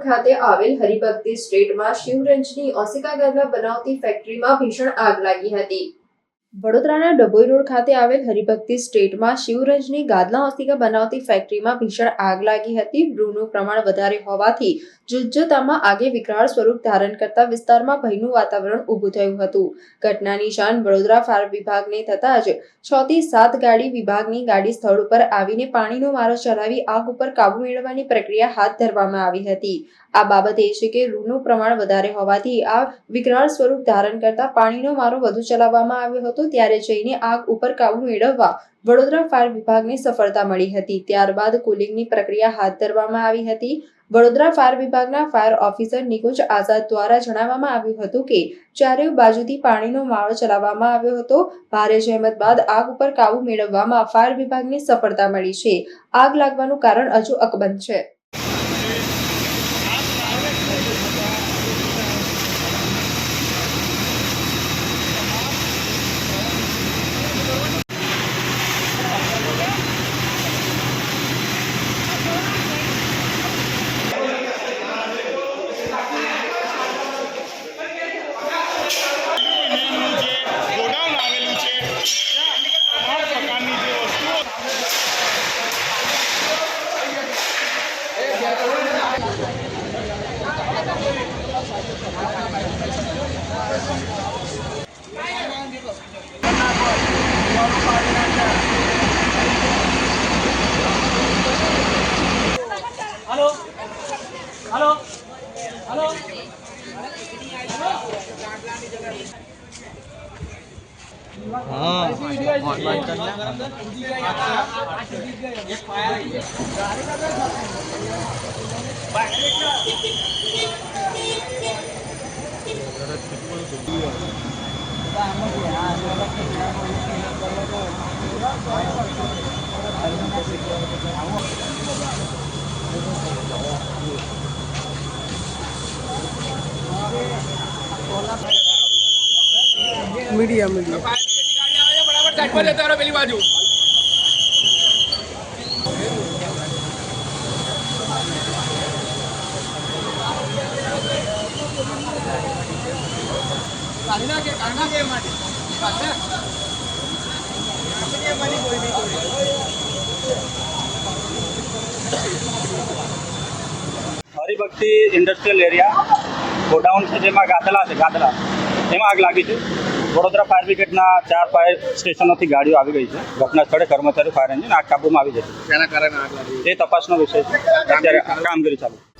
ખાતે આવેલ હરિભક્તિ સ્ટ્રીટમાં શિવરંજની ઓસિકા ગાદલા બનાવતી ફેક્ટરીમાં ભીષણ આગ લાગી હતી। વડોદરાના ડભોઈ રોડ ખાતે આવેલ હરિભક્તિ સ્ટ્રીટમાં શિવરંજની ગાદલા ઓસિકા બનાવતી ફેક્ટરીમાં ભીષણ આગ લાગી હતી। ગૃહનું પ્રમાણ વધારે હોવાથી જુજ્જતામાં આગે વિકરાળ સ્વરૂપ ધારણ કરતા વિસ્તારમાં ભયનું વાતાવરણ ઊભું થયું હતું। ઘટનાની જાણ વડોદરા ફાયર વિભાગને થતાં જ 6 થી 7 ગાડી વિભાગની ગાડી સ્થળ ઉપર આવીને પાણીનો મારો ચલાવી આગ ઉપર કાબુ મેળવવાની પ્રક્રિયા હાથ ધરવામાં આવી હતી। આ બાબત એ છે કે રૂનું પ્રમાણ વધારે હોવાથી આ વિકરાળ સ્વરૂપ ધારણ કરતા પાણીનો મારો વધુ ચલાવવામાં આવ્યો હતો, ત્યારે જઈને આગ ઉપર કાબુ મેળવવા વડોદરા ફાયર વિભાગને સફળતા મળી હતી। ત્યારબાદ કુલિંગની પ્રક્રિયા હાથ ધરવામાં આવી હતી। વડોદરા ફાયર વિભાગના ફાયર ઓફિસર નિકુંજ આઝાદ દ્વારા જણાવવામાં આવ્યું હતું કે ચારે બાજુથી પાણીનો મારો ચલાવવામાં આવ્યો હતો। ભારે જહેમત બાદ આગ ઉપર કાબુ મેળવવામાં ફાયર વિભાગને સફળતા મળી છે। આગ લાગવાનું કારણ હજુ અકબંધ છે। हेलो हेलो हेलो मीडिया बराबर साइड पर लेते रहो पहली बाजू काढ़ना के माटी कोई भी हरिभक्ति इंडस्ट्रियल एरिया गोडाउन છે જેમાં ગાદલા છે ગાદલા એમાં આગ લાગી છે। વડોદરા ફાયર બ્રિગેડના 4 ફાયર સ્ટેશનોથી ગાડીઓ આવી ગઈ છે। ઘટના સ્થળે કર્મચારી ફાયર એન્જિન આગ કાબૂમાં આવી જશે। તેના કારણે આગ લાગી એ તપાસનો વિષય છે, અત્યારે કામગીરી ચાલુ છે।